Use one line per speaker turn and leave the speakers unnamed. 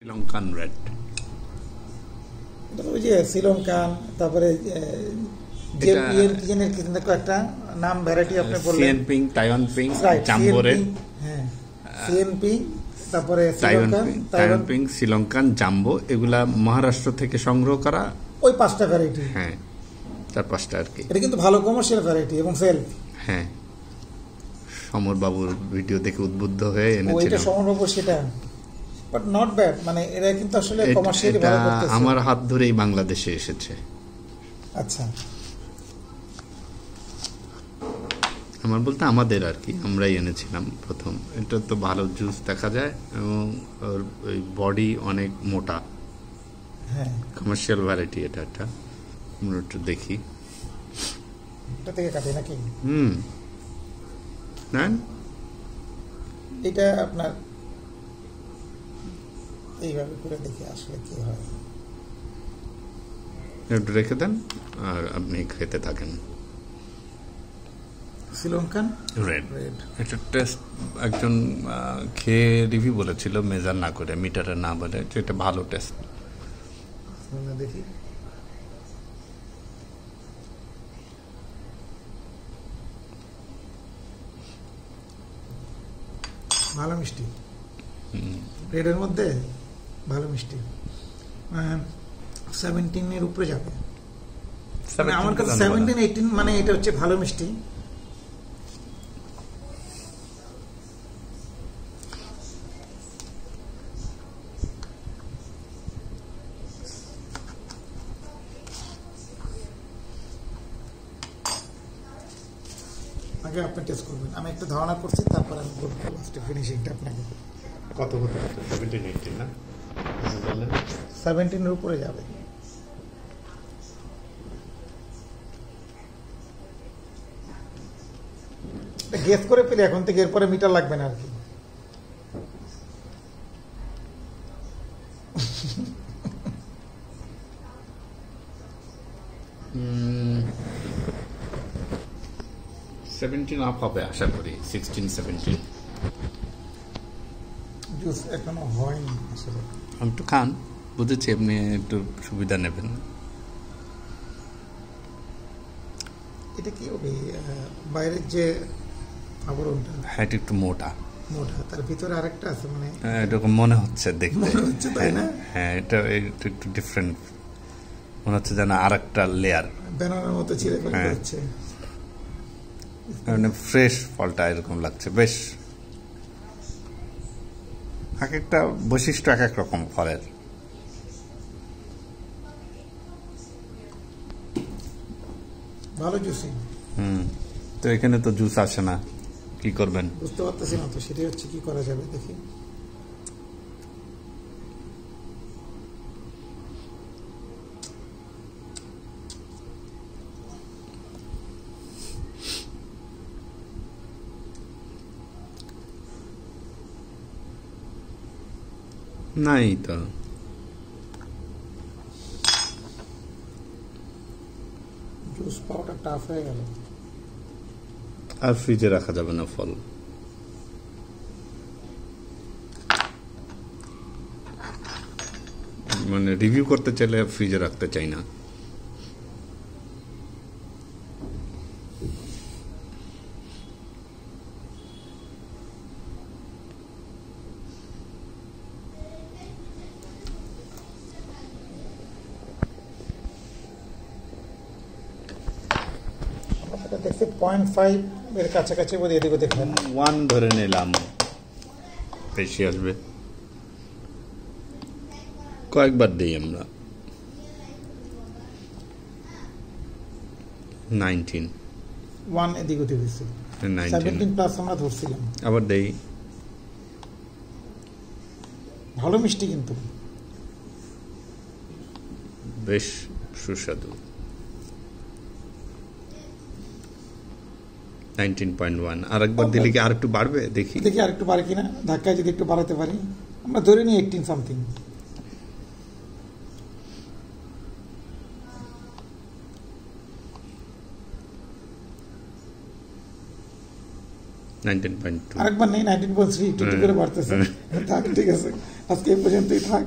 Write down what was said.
Sri Lankan red,
ওই যে শ্রীলঙ্কান, তারপরে একটা নাম ভ্যারাইটি আপনি বললেন,
CN pink, Taiwan pink, jumbo red,
হ্যাঁ সিএনপি, তারপরে
তাইওয়ান পিঙ্ক, শ্রীলঙ্কান, জাম্বো, এগুলা মহারাষ্ট্র থেকে সংগ্রহ করা।
ওই 5টা ভ্যারাইটি,
হ্যাঁ 4-5টা আর কি।
এটা কিন্তু ভালো কমার্শিয়াল ভ্যারাইটি এবং সেল।
হ্যাঁ, সমর বাবুর ভিডিও দেখে উদ্বুদ্ধ হয়ে এনেছিলাম।
ওইটা সমর বাবু, সেটা বাট নট ব্যাড, মানে এরা কিন্তু আসলে কমার্শিয়ালি ভালো করতেছে।
আমার হাত ধরেই বাংলাদেশে এসেছে।
আচ্ছা,
আমার বলতে আমাদের আর কি, আমরাই এনেছিলাম প্রথম। এটা তো ভালো জুস দেখা যায় এবং ওর ওই বডি অনেক মোটা।
হ্যাঁ,
কমার্শিয়াল ভ্যারাইটি এটা একটা। আমরা একটু দেখি,
এটা থেকে কাটে নাকি?
না
এটা আপনার এইভাবে করে দেখি আসলে কি হয়।
একটু রেখে দেন আর আপনি খেতে থাকেন।
শ্রীলঙ্কান
রেড, এটা টেস্ট একজন খেয়ে রিভিউ বলেছিল, মেজার না করে, মিটারে না বলে, যে এটা ভালো টেস্ট।
দেখি, ভালো মিষ্টি, রেডের মধ্যে ভালো মিষ্টি, 17 উপরে যাবে আমার কাছে। 17-18 মানে এটা হচ্ছে ভালো মিষ্টি। আগে আপনি টেস্ট করবেন, আমি একটা ধারণা করছি, তারপর আমি বলবো লাস্টে ফিনিশিংটা আপনাকে।
কত হতে পারে? 17-18 না,
17 উপরে যাবে। গেস করে পেলে এখন থেকে, এরপরে মিটার লাগবে না আর কি।
আপ হবে আশা করি, 16-17।
জুস এখনো হয়নি আসলে।
একটু খান, বুঝেছি আপনি একটু সুবিধা নেবেন।
এটা কি হবে, বাইরের যে আবরণটা,
হ্যাঁ এটা একটু মোটা,
তার ভিতরে আরেকটা আছে, মানে
এরকম মনে হচ্ছে দেখতে,
তাই না?
হ্যাঁ এটা একটু ডিফারেন্ট মনে হচ্ছে, যেন আরেকটা লেয়ার,
ব্যানানার মতো চিড়ে ফেলে যাচ্ছে।
মানে ফ্রেশ ফলটা এরকম লাগছে বেশ। এক একটা বৈশিষ্ট্য এক এক রকম ফলের।
ভালো জুসি।
তো এখানে তো জুস আসে না, কি করবেন?
বুঝতে পারতেছি না তো, সেটাই হচ্ছে কি করা যাবে দেখি।
নাই তো,
জুস পাওয়াটা টাফ হয়ে গেল।
আর ফ্রিজে রাখা যাবে না ফল। মানে রিভিউ করতে চাইলে ফ্রিজে রাখতে চাই না।
দেখছি 0.5 এর কাছাকাছি বোধ, এদিকে দেখেন
1 ধরে নিলাম, বেশি আসবে। কয়েকবার দিই আমরা। 19
1 এদিকে উঠে গেছে, 17 প্লাস আমরা ধরছিলাম।
আবার দেই,
ভালো মিষ্টি কিন্তু
বেশ সুস্বাদু। 19.1 আর একবার দিলে কি আর একটু বাড়বে? দেখি
আর একটু বাড়ে কিনা, ধাক্কায় যদি একটু বাড়াতে পারি। আমরা ধরে নিই 18 সামথিং।
19.2
আরেকবার নেই 19.3 একটু একটু করে বাড়তেছে থাক ঠিক আছে আজকে এই পর্যন্তই থাক